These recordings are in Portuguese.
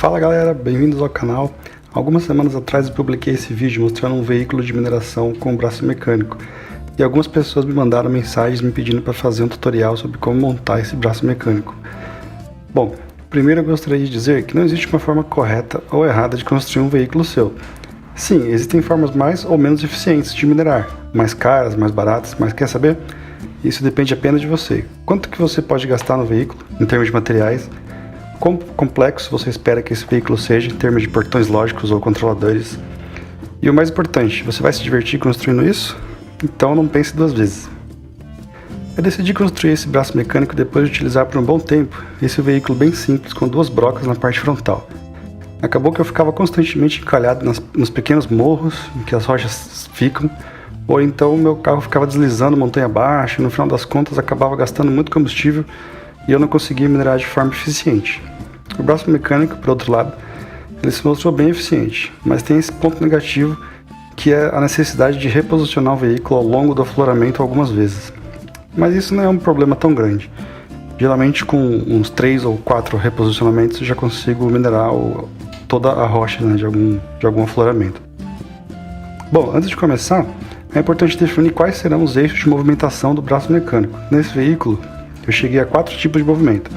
Fala galera, bem-vindos ao canal. Algumas semanas atrás eu publiquei esse vídeo mostrando um veículo de mineração com braço mecânico e algumas pessoas me mandaram mensagens me pedindo para fazer um tutorial sobre como montar esse braço mecânico. Bom, primeiro eu gostaria de dizer que não existe uma forma correta ou errada de construir um veículo seu. Sim, existem formas mais ou menos eficientes de minerar, mais caras, mais baratas, mas quer saber? Isso depende apenas de você. Quanto que você pode gastar no veículo, em termos de materiais, quão complexo você espera que esse veículo seja em termos de portões lógicos ou controladores. E o mais importante, você vai se divertir construindo isso? Então não pense duas vezes. Eu decidi construir esse braço mecânico depois de utilizar por um bom tempo esse veículo bem simples com duas brocas na parte frontal. Acabou que eu ficava constantemente encalhado nos pequenos morros em que as rochas ficam, ou então o meu carro ficava deslizando montanha abaixo e no final das contas acabava gastando muito combustível e eu não conseguia minerar de forma eficiente. O braço mecânico, por outro lado, ele se mostrou bem eficiente, mas tem esse ponto negativo que é a necessidade de reposicionar o veículo ao longo do afloramento algumas vezes. Mas isso não é um problema tão grande. Geralmente com uns 3 ou 4 reposicionamentos eu já consigo minerar toda a rocha, né, de algum afloramento. Bom, antes de começar, é importante definir quais serão os eixos de movimentação do braço mecânico. Nesse veículo, eu cheguei a 4 tipos de movimento.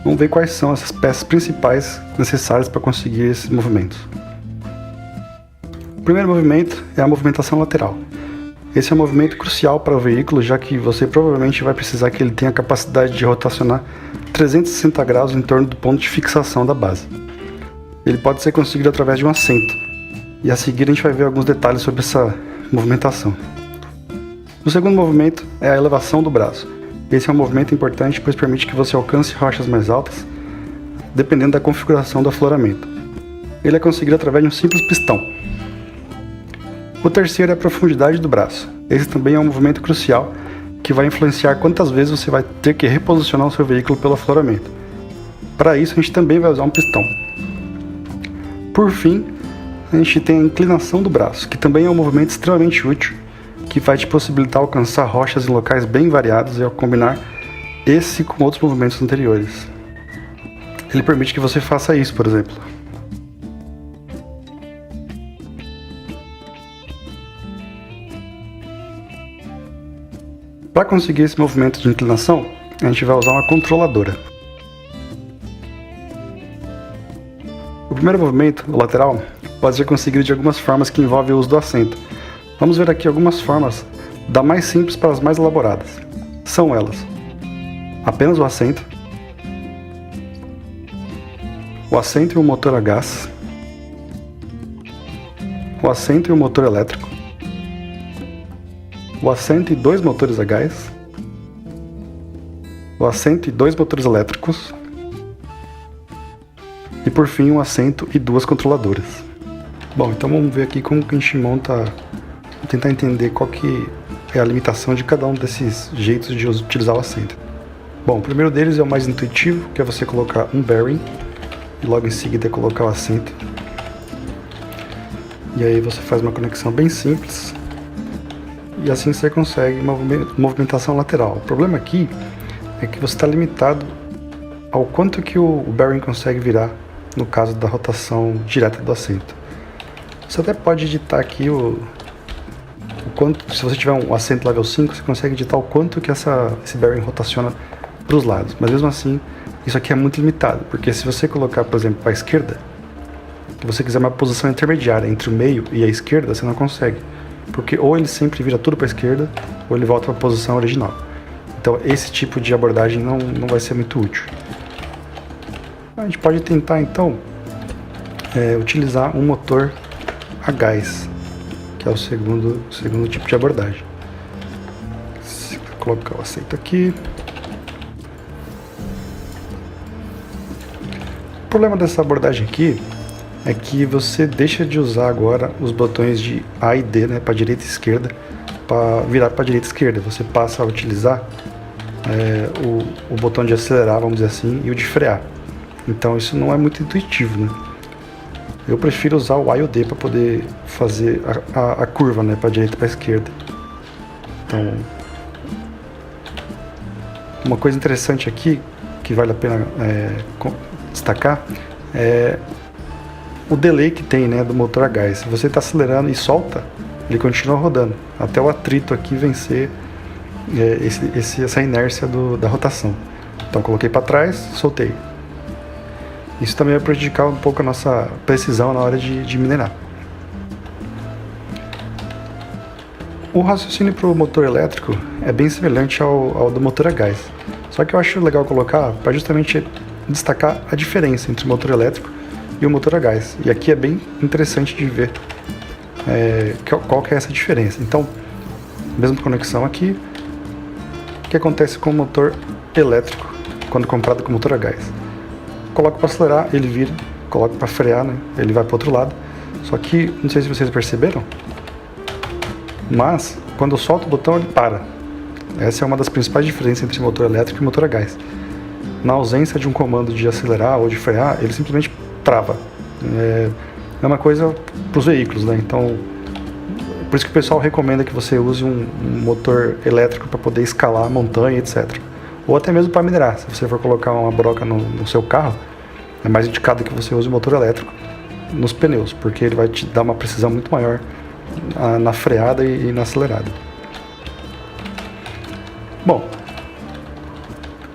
Vamos ver quais são essas peças principais necessárias para conseguir esses movimentos. O primeiro movimento é a movimentação lateral. Esse é um movimento crucial para o veículo, já que você provavelmente vai precisar que ele tenha a capacidade de rotacionar 360 graus em torno do ponto de fixação da base. Ele pode ser conseguido através de um assento, e a seguir a gente vai ver alguns detalhes sobre essa movimentação. O segundo movimento é a elevação do braço. Esse é um movimento importante, pois permite que você alcance rochas mais altas, dependendo da configuração do afloramento. Ele é conseguido através de um simples pistão. O terceiro é a profundidade do braço. Esse também é um movimento crucial, que vai influenciar quantas vezes você vai ter que reposicionar o seu veículo pelo afloramento. Para isso, a gente também vai usar um pistão. Por fim, a gente tem a inclinação do braço, que também é um movimento extremamente útil, que vai te possibilitar alcançar rochas em locais bem variados e ao combinar esse com outros movimentos anteriores. Ele permite que você faça isso, por exemplo. Para conseguir esse movimento de inclinação, a gente vai usar uma controladora. O primeiro movimento, o lateral, pode ser conseguido de algumas formas que envolvem o uso do assento. Vamos ver aqui algumas formas, da mais simples para as mais elaboradas. São elas: apenas o assento e o motor a gás, o assento e o motor elétrico, o assento e 2 motores a gás, o assento e 2 motores elétricos e por fim um assento e 2 controladoras. Bom, então vamos ver aqui como que a gente monta. Vou tentar entender qual que é a limitação de cada um desses jeitos de utilizar o assento. Bom, o primeiro deles é o mais intuitivo, que é você colocar um bearing e logo em seguida colocar o assento. E aí você faz uma conexão bem simples e assim você consegue uma movimentação lateral. O problema aqui é que você está limitado ao quanto que o bearing consegue virar no caso da rotação direta do assento. Você até pode editar aqui se você tiver um assento level 5, você consegue editar o quanto que esse bearing rotaciona para os lados, mas mesmo assim isso aqui é muito limitado, porque se você colocar, por exemplo, para a esquerda, se você quiser uma posição intermediária entre o meio e a esquerda, você não consegue, porque ou ele sempre vira tudo para a esquerda, ou ele volta para a posição original. Então esse tipo de abordagem não vai ser muito útil. A gente pode tentar então utilizar um motor a gás, que é o segundo tipo de abordagem. Vou colocar o assento aqui. O problema dessa abordagem aqui é que você deixa de usar agora os botões de A e D, né, para direita e esquerda, para virar para direita e esquerda. Você passa a utilizar o botão de acelerar, vamos dizer assim, e o de frear. Então isso não é muito intuitivo, né? Eu prefiro usar o A e o D para poder fazer a curva, né, para a direita e para a esquerda. Então, uma coisa interessante aqui, que vale a pena destacar, é o delay que tem, né, do motor a gás. Se você está acelerando e solta, ele continua rodando, até o atrito aqui vencer essa inércia da rotação. Então coloquei para trás, soltei. Isso também vai prejudicar um pouco a nossa precisão na hora de minerar. O raciocínio para o motor elétrico é bem semelhante ao do motor a gás. Só que eu acho legal colocar para justamente destacar a diferença entre o motor elétrico e o motor a gás. E aqui é bem interessante de ver qual que é essa diferença. Então, mesma conexão aqui. O que acontece com o motor elétrico quando comprado com motor a gás? Coloco para acelerar, ele vira. Coloco para frear, né? Ele vai para o outro lado. Só que, não sei se vocês perceberam, mas quando eu solto o botão ele para. Essa é uma das principais diferenças entre motor elétrico e motor a gás. Na ausência de um comando de acelerar ou de frear, ele simplesmente trava. É uma coisa para os veículos, né? Então, por isso que o pessoal recomenda que você use um motor elétrico para poder escalar a montanha, etc. Ou até mesmo para minerar. Se você for colocar uma broca no seu carro, é mais indicado que você use o motor elétrico nos pneus, porque ele vai te dar uma precisão muito maior na freada e na acelerada. Bom,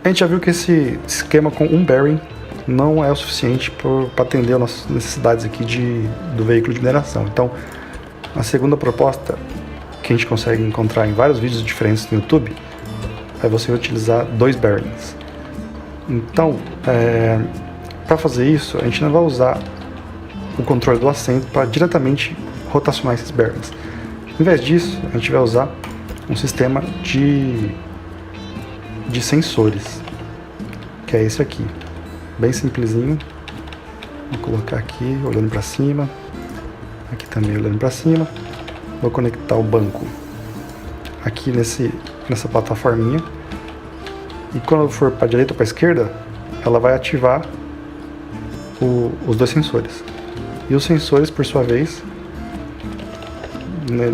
a gente já viu que esse esquema com um bearing não é o suficiente para atender as nossas necessidades aqui do veículo de mineração. Então, a segunda proposta que a gente consegue encontrar em vários vídeos diferentes no YouTube é você utilizar 2 bearings. Então, para fazer isso, a gente não vai usar o controle do assento para diretamente rotacionar esses bearings. Em vez disso, a gente vai usar um sistema de sensores, que é esse aqui, bem simplesinho. Vou colocar aqui olhando para cima, aqui também olhando para cima. Vou conectar o banco aqui nessa plataforminha, e quando for para a direita ou para a esquerda, ela vai ativar os 2 sensores. E os sensores, por sua vez,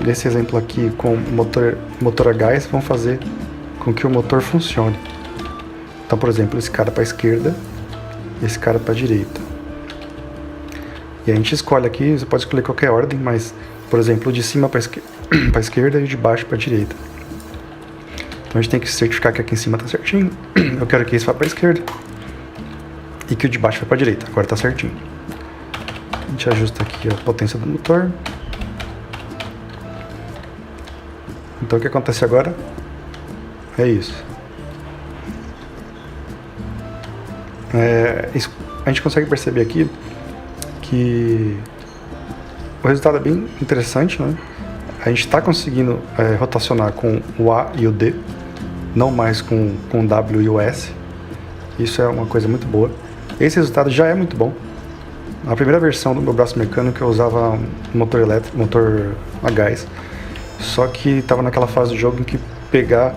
nesse exemplo aqui com motor a gás, vão fazer com que o motor funcione. Então, por exemplo, esse cara para a esquerda e esse cara para a direita. E a gente escolhe aqui, você pode escolher qualquer ordem, mas, por exemplo, o de cima para a esquerda e o de baixo para a direita. Então a gente tem que certificar que aqui em cima está certinho. Eu quero que esse vá para a esquerda e que o de baixo vá para a direita. Agora está certinho. A gente ajusta aqui a potência do motor. Então o que acontece agora é isso. A gente consegue perceber aqui que o resultado é bem interessante, né? A gente está conseguindo rotacionar com o A e o D, não mais com o W e o S. Isso é uma coisa muito boa. Esse resultado já é muito bom. Na primeira versão do meu braço mecânico eu usava um motor elétrico, motor a gás, só que estava naquela fase do jogo em que pegar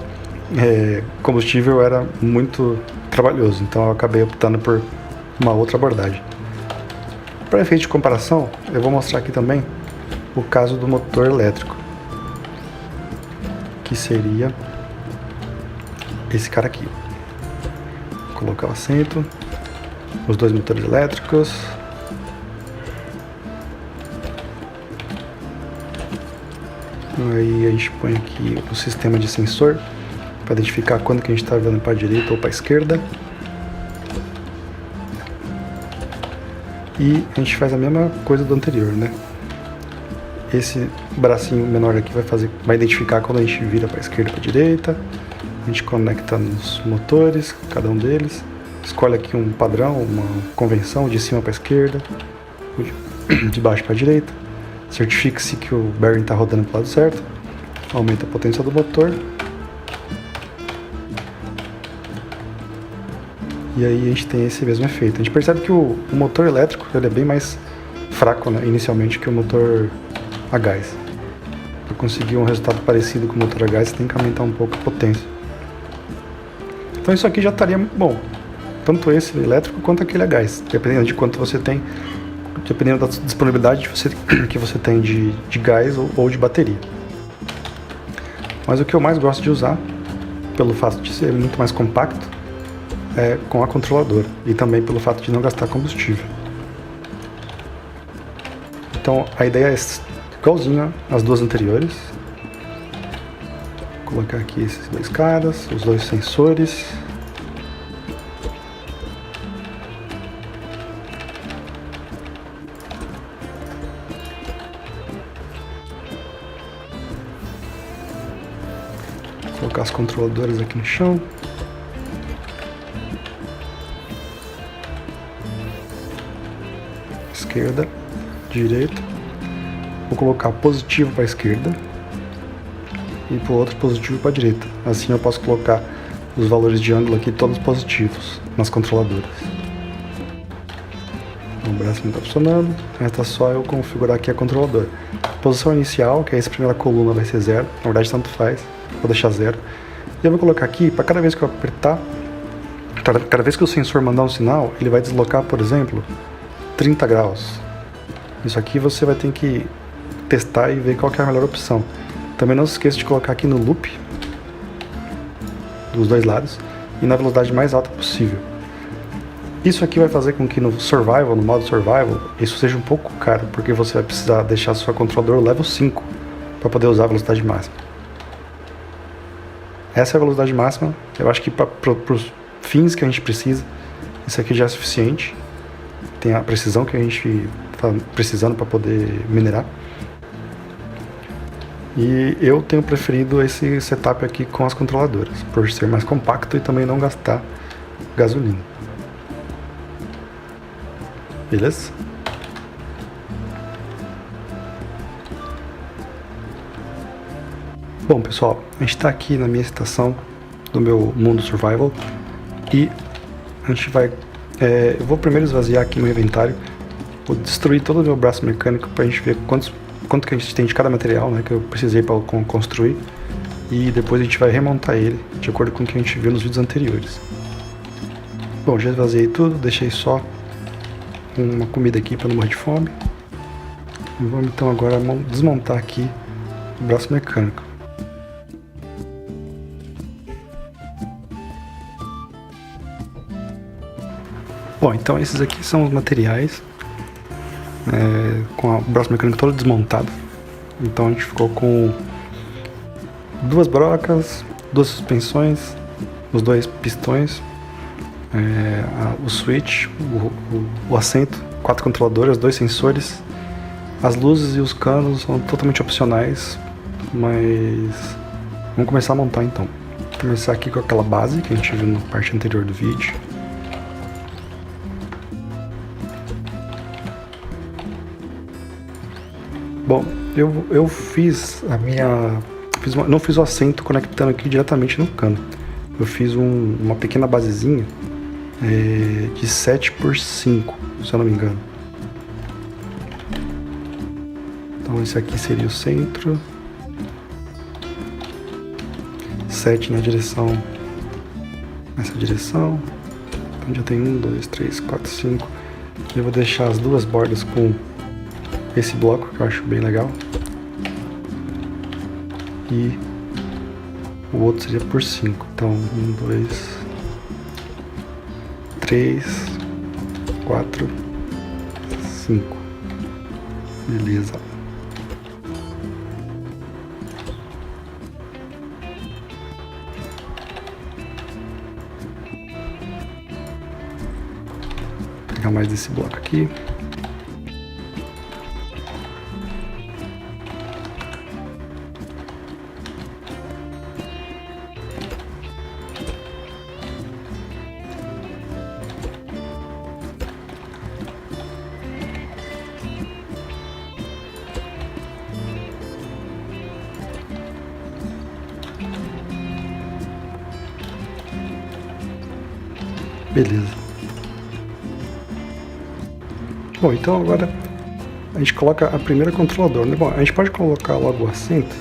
combustível era muito trabalhoso, então eu acabei optando por uma outra abordagem. Para efeito de comparação, eu vou mostrar aqui também o caso do motor elétrico, que seria esse cara aqui. Vou colocar o assento, os 2 motores elétricos. Aí a gente põe aqui o sistema de sensor para identificar quando que a gente está virando para a direita ou para a esquerda. E a gente faz a mesma coisa do anterior, né? Esse bracinho menor aqui vai identificar quando a gente vira para a esquerda ou para a direita. A gente conecta nos motores, cada um deles. Escolhe aqui um padrão, uma convenção de cima para a esquerda, de baixo para a direita. Certifique-se que o bearing está rodando para o lado certo. Aumenta a potência do motor. E aí a gente tem esse mesmo efeito. A gente percebe que o motor elétrico ele é bem mais fraco, né, inicialmente, que o motor a gás. Para conseguir um resultado parecido com o motor a gás, você tem que aumentar um pouco a potência. Então isso aqui já estaria muito bom. Tanto esse elétrico quanto aquele a gás. Dependendo de quanto você tem, dependendo da disponibilidade que você tem de gás ou de bateria. Mas o que eu mais gosto de usar, pelo fato de ser muito mais compacto, é com a controladora. E também pelo fato de não gastar combustível. Então a ideia é igualzinha às duas anteriores. Vou colocar aqui esses dois caras, os dois sensores. Vou colocar as controladoras aqui no chão. Esquerda, direita. Vou colocar positivo para a esquerda e para o outro positivo para a direita. Assim eu posso colocar os valores de ângulo aqui todos positivos nas controladoras. O braço não está funcionando, resta só eu configurar aqui a controladora. Posição inicial, que é essa primeira coluna, vai ser 0. Na verdade tanto faz, vou deixar 0. E eu vou colocar aqui, para cada vez que eu apertar, cada vez que o sensor mandar um sinal, ele vai deslocar, por exemplo, 30 graus. Isso aqui você vai ter que testar e ver qual que é a melhor opção. Também não se esqueça de colocar aqui no loop dos dois lados e na velocidade mais alta possível. Isso aqui vai fazer com que no survival, no modo survival, isso seja um pouco caro, porque você vai precisar deixar sua controladora level 5 para poder usar a velocidade máxima. Essa é a velocidade máxima. Eu acho que para os fins que a gente precisa, isso aqui já é suficiente. Tem a precisão que a gente está precisando para poder minerar. E eu tenho preferido esse setup aqui com as controladoras, por ser mais compacto e também não gastar gasolina. Beleza? Bom, pessoal, a gente está aqui na minha estação do meu mundo survival e a gente vai... eu vou primeiro esvaziar aqui meu inventário, vou destruir todo o meu braço mecânico para a gente ver quanto que a gente tem de cada material, né, que eu precisei para construir, e depois a gente vai remontar ele de acordo com o que a gente viu nos vídeos anteriores. Bom, já esvaziei tudo, deixei só uma comida aqui para não morrer de fome. E vamos então agora desmontar aqui o braço mecânico. Bom, então esses aqui são os materiais, com o braço mecânico todo desmontado. Então a gente ficou com duas brocas, duas suspensões, os dois pistões, o switch, o assento, 4 controladoras, 2 sensores. As luzes e os canos são totalmente opcionais, mas vamos começar a montar então. Vou começar aqui com aquela base que a gente viu na parte anterior do vídeo. Bom, eu fiz a minha... não fiz o assento conectando aqui diretamente no cano. Eu fiz uma pequena basezinha de 7x5, se eu não me engano. Então esse aqui seria o centro. 7 na direção, nessa direção. Então já tem 1, 2, 3, 4, 5. Eu vou deixar as duas bordas com esse bloco que eu acho bem legal. E o outro seria por 5. Então 1, 2, 3, 4, 5. Beleza. Vou pegar mais desse bloco aqui. Beleza. Bom, então agora a gente coloca a primeira controladora, né? Bom, a gente pode colocar logo o assento.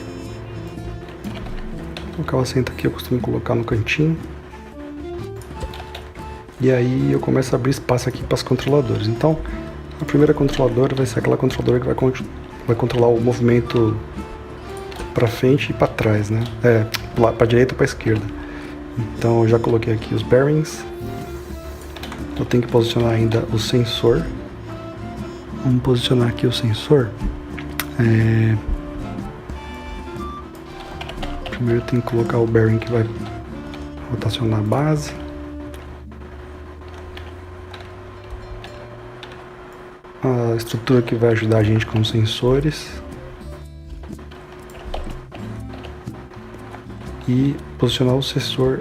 Vou colocar o assento aqui, eu costumo colocar no cantinho. E aí eu começo a abrir espaço aqui para as controladoras. Então, a primeira controladora vai ser aquela controladora que vai controlar o movimento para frente e para trás, né? Para direita ou para esquerda. Então eu já coloquei aqui os bearings. Eu tenho que posicionar ainda o sensor, Vamos posicionar aqui o sensor. Primeiro tem que colocar o bearing que vai rotacionar a base. A estrutura que vai ajudar a gente com os sensores. E posicionar o sensor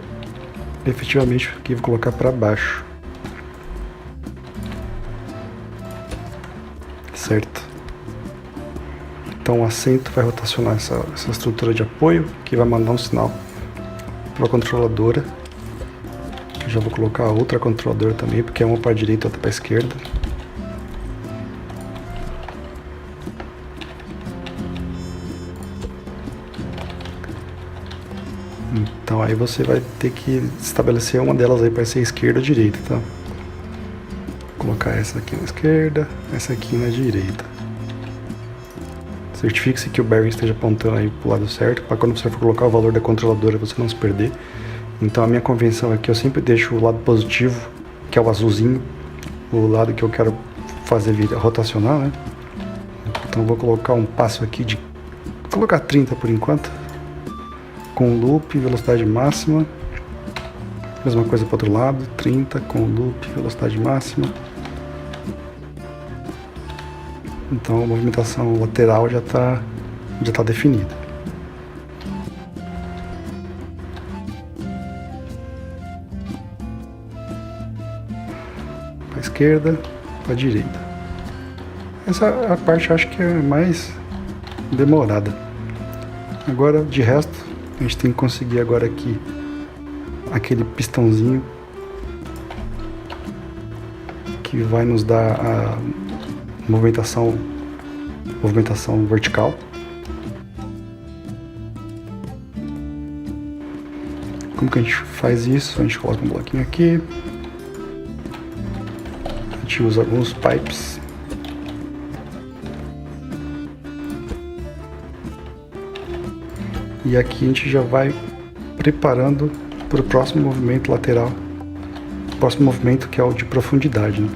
efetivamente aqui, vou colocar para baixo. Certo? Então o assento vai rotacionar essa estrutura de apoio, que vai mandar um sinal para a controladora. Eu já vou colocar outra controladora também, porque é uma para a direita e outra para a esquerda. Então aí você vai ter que estabelecer uma delas aí para ser esquerda ou direita, tá? Vou colocar essa aqui na esquerda, essa aqui na direita. Certifique-se que o bearing esteja apontando aí para o lado certo, para quando você for colocar o valor da controladora você não se perder. Então a minha convenção é que eu sempre deixo o lado positivo, que é o azulzinho, o lado que eu quero fazer rotacionar, né? Então eu vou colocar um passo aqui vou colocar 30 por enquanto, com loop, velocidade máxima. Mesma coisa para o outro lado, 30 com loop, velocidade máxima. Então a movimentação lateral já tá definida. Para a esquerda, para a direita. Essa é a parte, acho que é mais demorada. Agora, de resto, a gente tem que conseguir agora aqui aquele pistãozinho que vai nos dar a movimentação vertical. Como que a gente faz isso? A gente coloca um bloquinho aqui, a gente usa alguns pipes, e aqui a gente já vai preparando para o próximo movimento lateral, o próximo movimento que é o de profundidade, né?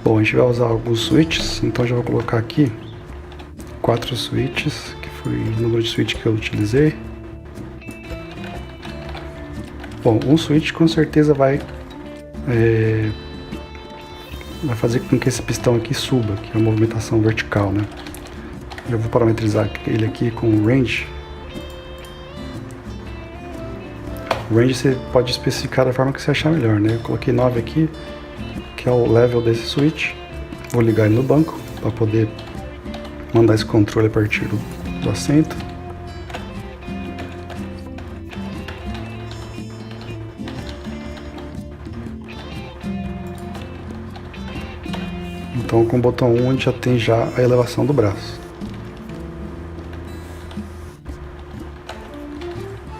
Bom, a gente vai usar alguns switches, então já vou colocar aqui 4 switches, que foi o número de switch que eu utilizei. Bom, um switch com certeza vai fazer com que esse pistão aqui suba, que é a movimentação vertical, né? Eu vou parametrizar ele aqui com o range. O range você pode especificar da forma que você achar melhor, né? Eu coloquei 9 aqui, que é o level desse switch. Vou ligar ele no banco para poder mandar esse controle a partir do assento. Então com o botão 1 a gente já tem a elevação do braço.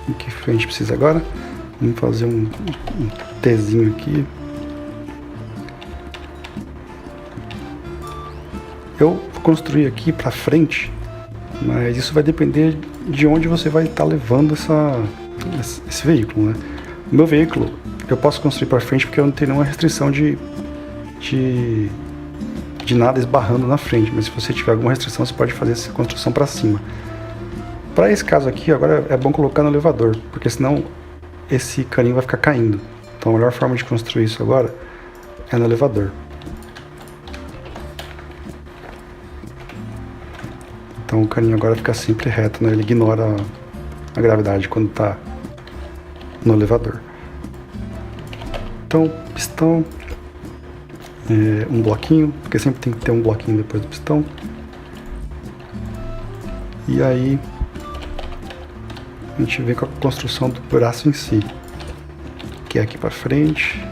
O que a gente precisa agora? Vamos fazer um Tzinho aqui. Eu vou construir aqui para frente, mas isso vai depender de onde você vai estar levando esse veículo, né? O meu veículo eu posso construir para frente porque eu não tenho nenhuma restrição de nada esbarrando na frente, mas se você tiver alguma restrição você pode fazer essa construção para cima. Para esse caso aqui, agora é bom colocar no elevador, porque senão esse caninho vai ficar caindo. Então a melhor forma de construir isso agora é no elevador. Então o caninho agora fica sempre reto, né? Ele ignora a gravidade quando está no elevador. Então, pistão, um bloquinho, porque sempre tem que ter um bloquinho depois do pistão. E aí a gente vem com a construção do braço em si, que é aqui para frente.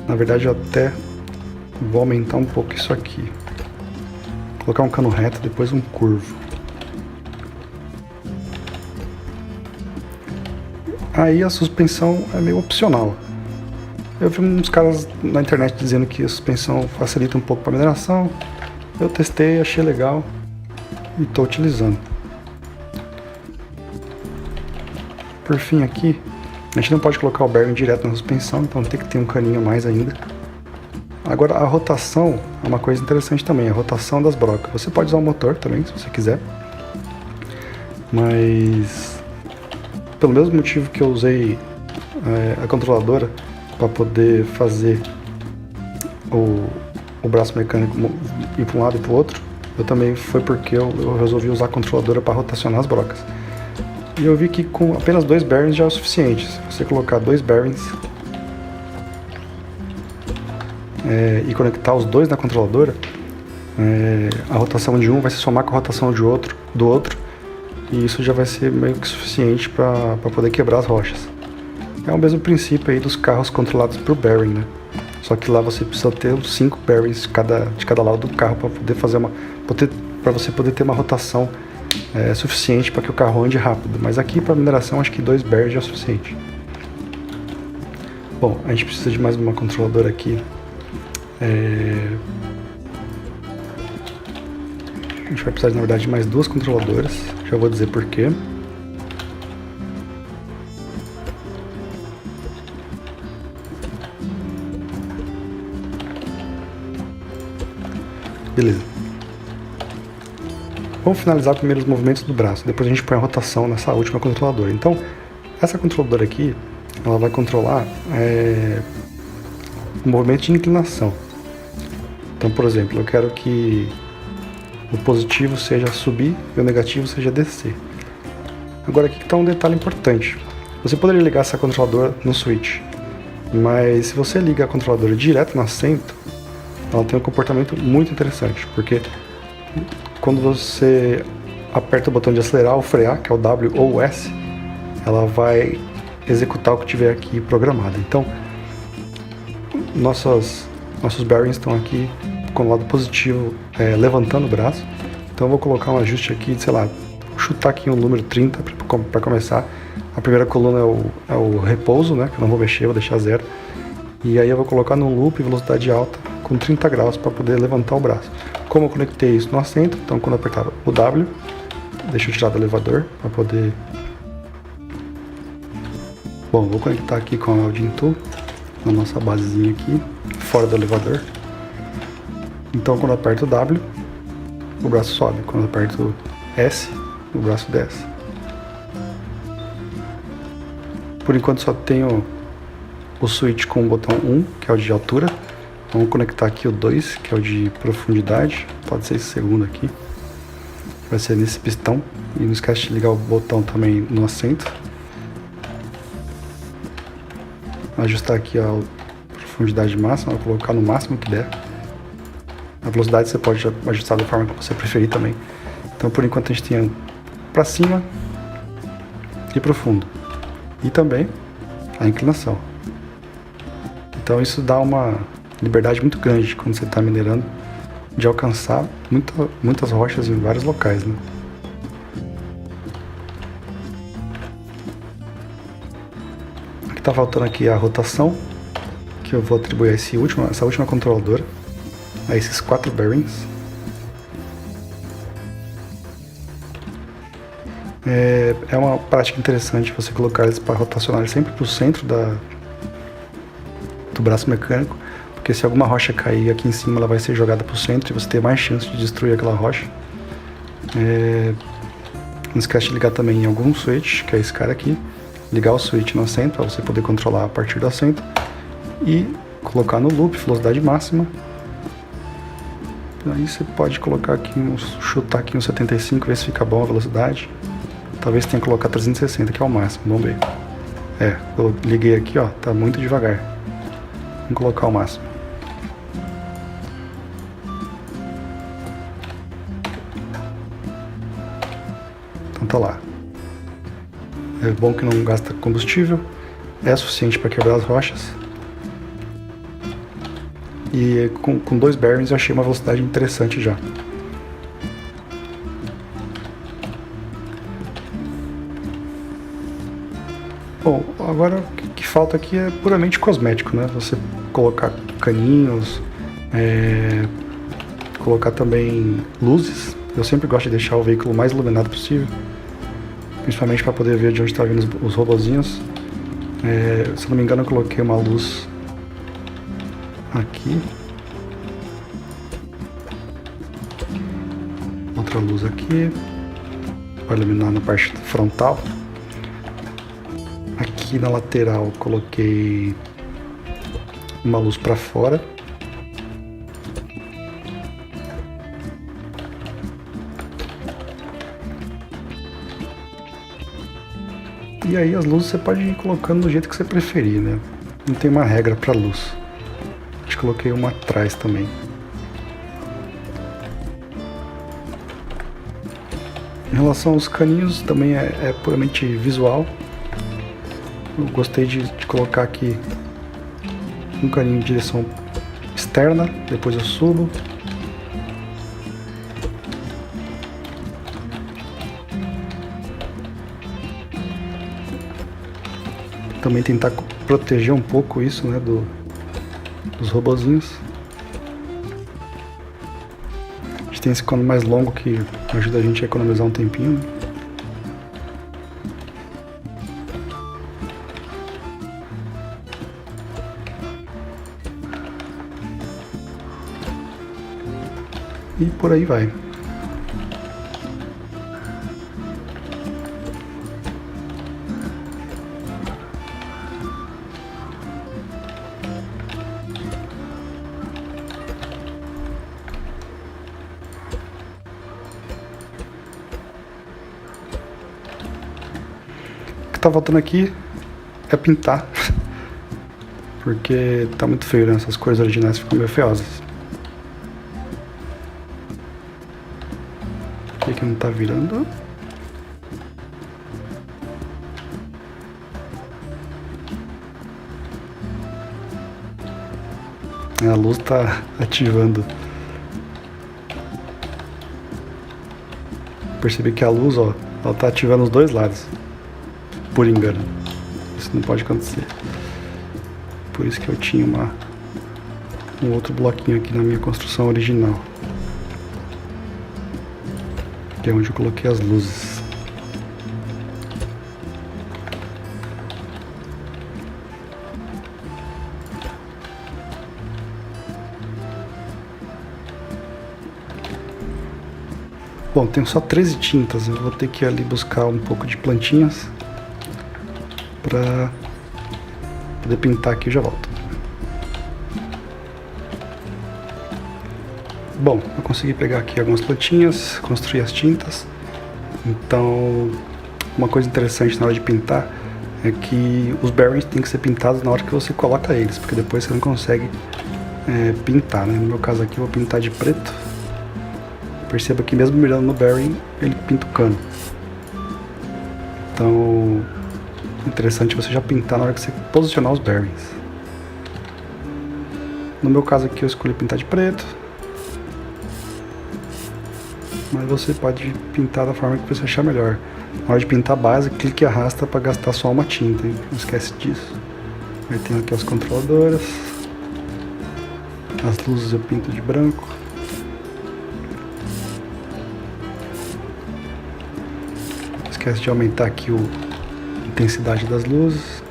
Na verdade eu até vou aumentar um pouco isso aqui. Colocar um cano reto, depois um curvo. Aí a suspensão é meio opcional. Eu vi uns caras na internet dizendo que a suspensão facilita um pouco para a mineração. Eu testei, achei legal e estou utilizando. Por fim aqui, a gente não pode colocar o bearing direto na suspensão, então tem que ter um caninho a mais ainda. Agora a rotação é uma coisa interessante também, a rotação das brocas. Você pode usar o motor também, se você quiser. Mas pelo mesmo motivo que eu usei a controladora para poder fazer o braço mecânico ir para um lado e para o outro, eu também foi porque eu resolvi usar a controladora para rotacionar as brocas. E eu vi que com apenas 2 bearings já é o suficiente. Se você colocar 2 bearings e conectar os dois na controladora, a rotação de um vai se somar com a rotação do outro, e isso já vai ser meio que suficiente para poder quebrar as rochas. É o mesmo princípio aí dos carros controlados por bearing, né? Só que lá você precisa ter uns 5 bearings de cada lado do carro para poder fazer para você poder ter uma rotação suficiente para que o carro ande rápido. Mas aqui para mineração acho que 2 bearings já é o suficiente. Bom, a gente precisa de mais uma controladora aqui. A gente vai precisar na verdade de mais 2 controladoras. Já vou dizer porquê. Beleza. Vamos finalizar primeiro os movimentos do braço, depois a gente põe a rotação nessa última controladora. Então, essa controladora aqui, ela vai controlar o movimento de inclinação. Então, por exemplo, eu quero que o positivo seja subir e o negativo seja descer. Agora aqui que está um detalhe importante. Você poderia ligar essa controladora no switch, mas se você liga a controladora direto no assento, ela tem um comportamento muito interessante, porque quando você aperta o botão de acelerar ou frear, que é o W ou o S, ela vai executar o que tiver aqui programado. Então, nossos bearings estão aqui com o lado positivo levantando o braço. Então eu vou colocar um ajuste aqui, sei lá, chutar aqui um número 30 para começar. A primeira coluna é o repouso, né, que eu não vou mexer, vou deixar 0. E aí eu vou colocar no loop velocidade alta com 30 graus para poder levantar o braço. Como eu conectei isso no assento, então quando eu apertar o W, deixa eu tirar do elevador para poder... Bom, vou conectar aqui com a Welding Tool, na nossa basezinha aqui, fora do elevador. Então quando eu aperto o W, o braço sobe. Quando eu aperto S, o braço desce. Por enquanto só tenho o switch com o botão 1, que é o de altura. Vamos conectar aqui o 2, que é o de profundidade. Pode ser esse segundo aqui. Vai ser nesse pistão. E não esquece de ligar o botão também no assento. Ajustar aqui a profundidade máxima, vou colocar no máximo que der. A velocidade você pode ajustar da forma que você preferir também. Então por enquanto a gente tem para cima e profundo. E também a inclinação. Então isso dá uma liberdade muito grande quando você está minerando, de alcançar muitas rochas em vários locais, né? Aqui está faltando aqui a rotação, que eu vou atribuir a essa última controladora, a esses 4 bearings. É uma prática interessante você colocar eles para rotacionar sempre para o centro do braço mecânico, porque se alguma rocha cair aqui em cima, ela vai ser jogada para o centro e você tem mais chance de destruir aquela rocha. Não esquece de ligar também em algum switch, que é esse cara aqui, ligar o switch no assento para você poder controlar a partir do assento e colocar no loop, velocidade máxima. Aí você pode colocar aqui, chutar aqui um 75, ver se fica bom a velocidade. Talvez tenha que colocar 360, que é o máximo, vamos ver. Eu liguei aqui, ó, tá muito devagar. Vamos colocar o máximo. Então tá lá. É bom que não gasta combustível, é suficiente para quebrar as rochas. E com 2 bearings eu achei uma velocidade interessante já. Bom, agora o que falta aqui é puramente cosmético, né? Você colocar caninhos, colocar também luzes. Eu sempre gosto de deixar o veículo mais iluminado possível, principalmente para poder ver de onde está vindo os robozinhos. Se não me engano, eu coloquei uma luz aqui, outra luz aqui para iluminar na parte frontal. Aqui na lateral coloquei uma luz para fora. E aí as luzes você pode ir colocando do jeito que você preferir, né? Não tem uma regra para luz. Acho que coloquei uma atrás também. Em relação aos caninhos, também é puramente visual. Eu gostei de colocar aqui um caninho em direção externa, depois eu subo. Também tentar proteger um pouco isso, né, dos robozinhos. A gente tem esse cano mais longo que ajuda a gente a economizar um tempinho. E por aí vai. O que tá faltando aqui é pintar, porque tá muito feio, né? Essas cores originais ficam meio feiosas. Por que não tá virando? A luz tá ativando. Percebi que a luz, ó, ela tá ativando os dois lados. Por engano. Isso não pode acontecer. Por isso que eu tinha um outro bloquinho aqui na minha construção original. Que é onde eu coloquei as luzes. Bom, tenho só 13 tintas, eu vou ter que ir ali buscar um pouco de plantinhas para poder pintar aqui e já volto. Bom, eu consegui pegar aqui algumas plantinhas, construir as tintas. Então, uma coisa interessante na hora de pintar é que os bearings têm que ser pintados na hora que você coloca eles, porque depois você não consegue pintar, né? No meu caso aqui eu vou pintar de preto. Perceba que mesmo mirando no bearing, ele pinta o cano. Então, é interessante você já pintar na hora que você posicionar os bearings. No meu caso aqui eu escolhi pintar de preto. Mas você pode pintar da forma que você achar melhor. Na hora de pintar a base, clique e arrasta para gastar só uma tinta, hein? Não esquece disso. Aí tem aqui as controladoras. As luzes eu pinto de branco. Não esquece de aumentar aqui a intensidade das luzes.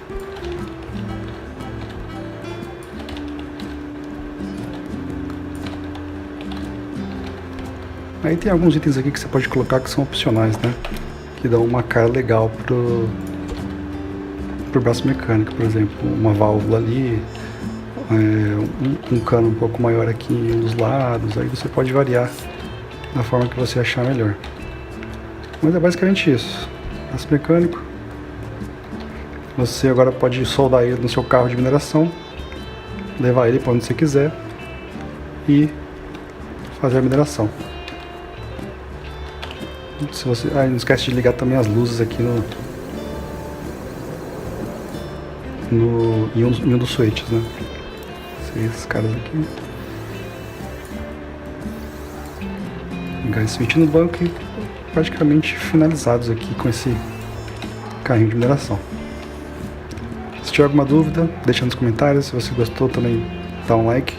Aí tem alguns itens aqui que você pode colocar que são opcionais, né? Que dão uma cara legal pro braço mecânico, por exemplo, uma válvula ali, um cano um pouco maior aqui em um dos lados. Aí você pode variar da forma que você achar melhor. Mas é basicamente isso. Braço mecânico. Você agora pode soldar ele no seu carro de mineração, levar ele para onde você quiser e fazer a mineração. Se você, não esquece de ligar também as luzes aqui em um dos switches, né? Esses caras aqui. Ligar esse switch no banco e praticamente finalizados aqui com esse carrinho de mineração. Se tiver alguma dúvida, deixa nos comentários. Se você gostou também, dá um like.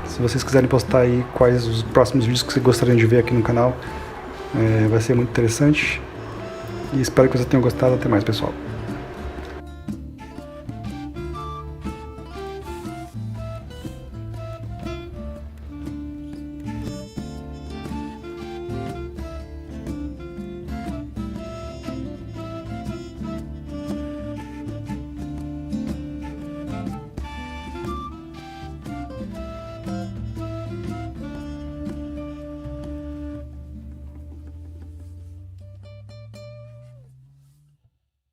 Se vocês quiserem postar aí quais os próximos vídeos que vocês gostariam de ver aqui no canal, Vai ser muito interessante. E espero que você tenha gostado. Até mais, pessoal.